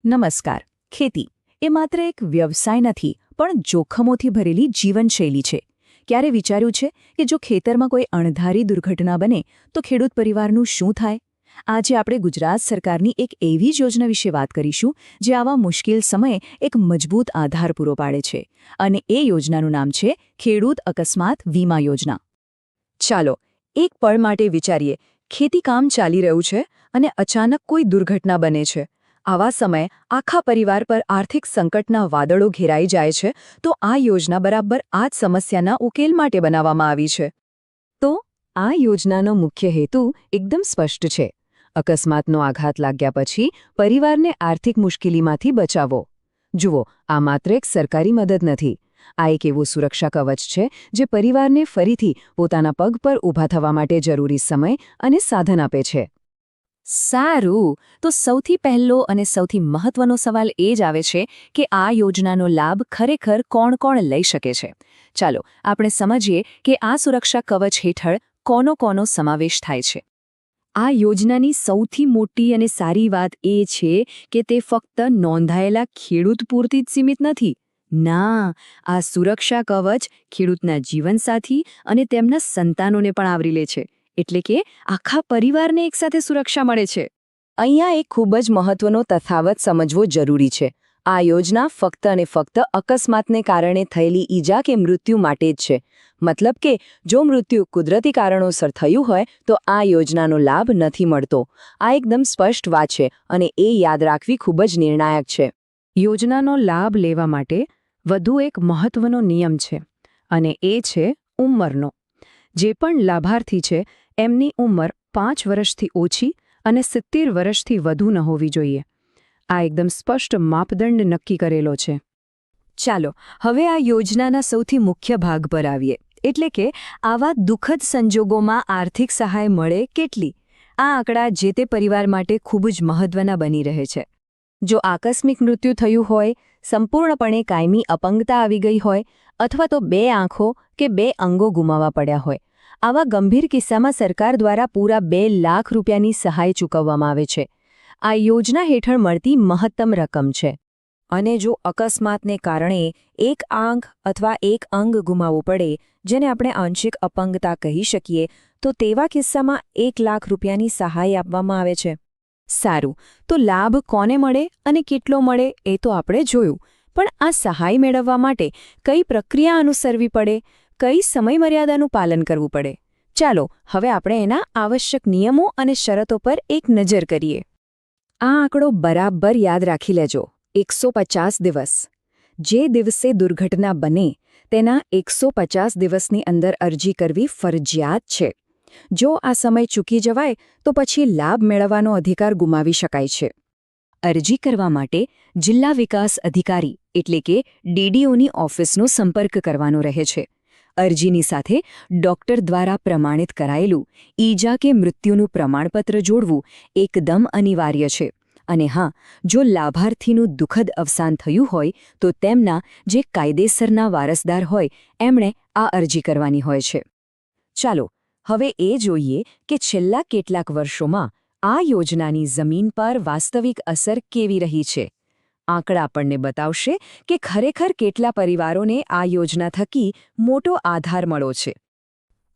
નમસ્કાર. ખેતી એ માત્ર એક વ્યવસાય નથી પણ જોખમોથી ભરેલી જીવનશૈલી છે. ક્યારે વિચાર્યું છે કે જો ખેતરમાં કોઈ અણધારી દુર્ઘટના બને તો ખેડૂત પરિવારનું શું થાય? આજે આપણે ગુજરાત સરકારની એક એવી જ યોજના વિશે વાત કરીશું જે આવા મુશ્કેલ સમયે એક મજબૂત આધાર પૂરો પાડે છે, અને એ યોજનાનું નામ છે ખેડૂત અકસ્માત વીમા યોજના. ચાલો એક પળ માટે વિચારીએ. ખેતી કામ ચાલી રહ્યું છે અને અચાનક કોઈ દુર્ઘટના બને છે. આવા સમયે આખા પરિવાર પર આર્થિક સંકટના વાદળો ઘેરાઈ જાય છે, તો આ યોજના બરાબર આ જ સમસ્યાના ઉકેલ માટે બનાવવામાં આવી છે. તો આ યોજનાનો મુખ્ય હેતુ એકદમ સ્પષ્ટ છે: અકસ્માતનો આઘાત લાગ્યા પછી પરિવારને આર્થિક મુશ્કેલીમાંથી બચાવો. જુઓ, આ માત્ર એક સરકારી મદદ નથી. આ એક એવું સુરક્ષા કવચ છે જે પરિવારને ફરીથી પોતાના પગ પર ઊભા થવા માટે જરૂરી સમય અને સાધન આપે છે. સારું, તો સૌથી પહેલો અને સૌથી મહત્વનો સવાલ એ જ આવે છે કે આ યોજનાનો લાભ ખરેખર કોણ લઈ શકે છે. ચાલો આપણે સમજીએ કે આ સુરક્ષા કવચ હેઠળ કોનો સમાવેશ થાય છે. આ યોજનાની સૌથી મોટી અને સારી વાત એ છે કે તે ફક્ત નોંધાયેલા ખેડૂત પૂરતી જ સીમિત નથી. ના, આ સુરક્ષા કવચ ખેડૂતના જીવનસાથી અને તેમના સંતાનોને પણ આવરી લે છે. એટલે કે આખા પરિવારને એકસાથે સુરક્ષા મળે છે. અહીંયા એક ખૂબ જ મહત્વનો તફાવત સમજવો જરૂરી છે. આ યોજના ફક્ત અને ફક્ત અકસ્માતને કારણે થયેલી ઈજા કે મૃત્યુ માટે જ છે. મતલબ કે જો મૃત્યુ કુદરતી કારણોસર થયું હોય તો આ યોજનાનો લાભ નથી મળતો. આ એકદમ સ્પષ્ટ વાત છે અને એ યાદ રાખવી ખૂબ જ નિર્ણાયક છે. યોજનાનો લાભ લેવા માટે વધુ એક મહત્વનો નિયમ છે, અને એ છે ઉંમરનો. જે પણ લાભાર્થી છે એમની ઉંમર 5 વર્ષથી ઓછી અને 70 વર્ષથી વધુ ન હોવી જોઈએ. આ એકદમ સ્પષ્ટ માપદંડ નક્કી કરેલો છે. ચાલો હવે આ યોજનાના સૌથી મુખ્ય ભાગ પર આવીએ, એટલે કે આવા દુઃખદ સંજોગોમાં આર્થિક સહાય મળે કેટલી. આ આંકડા જે તે પરિવાર માટે ખૂબ જ મહત્વના બની રહે છે. જો આકસ્મિક મૃત્યુ થયું હોય, સંપૂર્ણપણે કાયમી અપંગતા આવી ગઈ હોય, અથવા તો 2 આંખો કે 2 અંગો ગુમાવવા પડ્યા હોય, આવા ગંભીર કિસ્સામાં સરકાર દ્વારા પૂરા 2 લાખ રૂપિયાની સહાય ચૂકવવામાં આવે છે. આ યોજના હેઠળ મળતી મહત્તમ રકમ છે. અને જો અકસ્માતને કારણે એક આંખ અથવા એક અંગ ગુમાવવું પડે, જેને આપણે આંશિક અપંગતા કહી શકીએ, તો તેવા કિસ્સામાં 1 લાખ રૂપિયાની સહાય આપવામાં આવે છે. સારું, તો લાભ કોને મળે અને કેટલો મળે એ તો આપણે જોયું, પણ આ સહાય મેળવવા માટે કઈ પ્રક્રિયા અનુસરવી પડે, કઈ સમયમર્યાદાનું પાલન કરવું પડે? ચાલો હવે આપણે એના આવશ્યક નિયમો અને શરતો પર એક નજર કરીએ. આ આંકડો બરાબર યાદ રાખી લેજો: 150 દિવસ. જે દિવસે દુર્ઘટના બને તેના 150 દિવસની અંદર અરજી કરવી ફરજિયાત છે. જો આ સમય ચૂકી જવાય તો પછી લાભ મેળવવાનો અધિકાર ગુમાવી શકાય છે. અરજી કરવા માટે જિલ્લા વિકાસ અધિકારી એટલે કે ડીડીઓની ઓફિસનો સંપર્ક કરવાનો રહે છે. અરજીની સાથે ડોક્ટર દ્વારા પ્રમાણિત કરાયેલું ઈજા કે મૃત્યુનું પ્રમાણપત્ર જોડવું એકદમ અનિવાર્ય છે. અને હા, જો લાભાર્થીનું દુઃખદ અવસાન થયું હોય તો તેમના જે કાયદેસરના વારસદાર હોય એમણે આ અરજી કરવાની હોય છે. ચાલો હવે એ જોઈએ કે છેલ્લા કેટલાક વર્ષોમાં આ યોજનાની જમીન પર વાસ્તવિક અસર કેવી રહી છે. આંકડા આપણને બતાવશે કે ખરેખર કેટલા પરિવારોને આ યોજના થકી મોટો આધાર મળ્યો છે.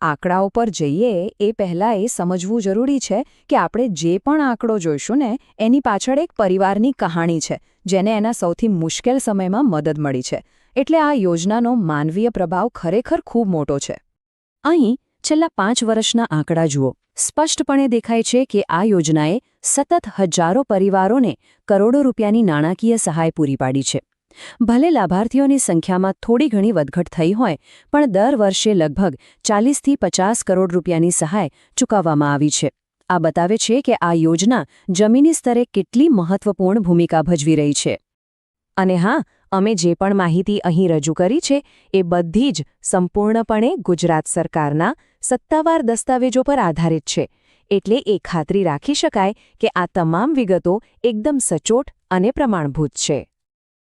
આંકડાઓ પર જઈએ એ પહેલાં એ સમજવું જરૂરી છે કે આપણે જે પણ આંકડો જોઈશું ને એની પાછળ એક પરિવારની કહાણી છે, જેને એના સૌથી મુશ્કેલ સમયમાં મદદ મળી છે. એટલે આ યોજનાનો માનવીય પ્રભાવ ખરેખર ખૂબ મોટો છે. અહીં છેલ્લા 5 વર્ષના આંકડા જુઓ. સ્પષ્ટપણે દેખાય છે કે આ યોજનાએ સતત હજારો પરિવારોને કરોડો રૂપિયાની નાણાકીય સહાય પૂરી પાડી છે. ભલે લાભાર્થીઓની સંખ્યામાં થોડી ઘણી વધઘટ થઈ હોય, પણ દર વર્ષે લગભગ 40થી 50 કરોડ રૂપિયાની સહાય ચૂકવવામાં આવી છે. આ બતાવે છે કે આ યોજના જમીની સ્તરે કેટલી મહત્વપૂર્ણ ભૂમિકા ભજવી રહી છે. અને હા, અમે જે પણ માહિતી અહીં રજૂ કરી છે એ બધી જ સંપૂર્ણપણે ગુજરાત સરકારના સત્તાવાર દસ્તાવેજો પર આધારિત છે. એટલે એ ખાતરી રાખી શકાય કે આ તમામ વિગતો એકદમ સચોટ અને પ્રમાણભૂત છે.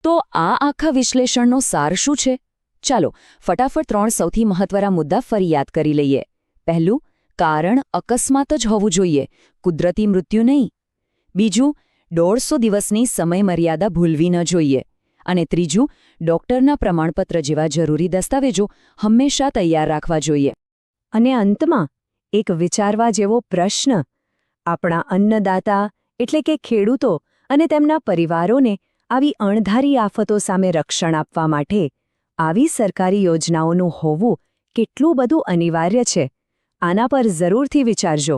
તો આ આખા વિશ્લેષણનો સાર શું છે? ચાલો ફટાફટ 3 સૌથી મહત્વના મુદ્દા ફરી યાદ કરી લઈએ. પહેલું, કારણ અકસ્માત જ હોવું જોઈએ, કુદરતી મૃત્યુ નહીં. બીજું, 150 દિવસની સમયમર્યાદા ભૂલવી ન જોઈએ. અને ત્રીજું, ડોક્ટરના પ્રમાણપત્ર જેવા જરૂરી દસ્તાવેજો હંમેશા તૈયાર રાખવા જોઈએ. અને અંતમાં એક વિચારવા જેવો પ્રશ્ન: આપણા અન્નદાતા એટલે કે ખેડૂતો અને તેમના પરિવારોને આવી અણધારી આફતો સામે રક્ષણ આપવા માટે આવી સરકારી યોજનાઓનું હોવું કેટલું બધું અનિવાર્ય છે, આના પર જરૂરથી વિચારજો.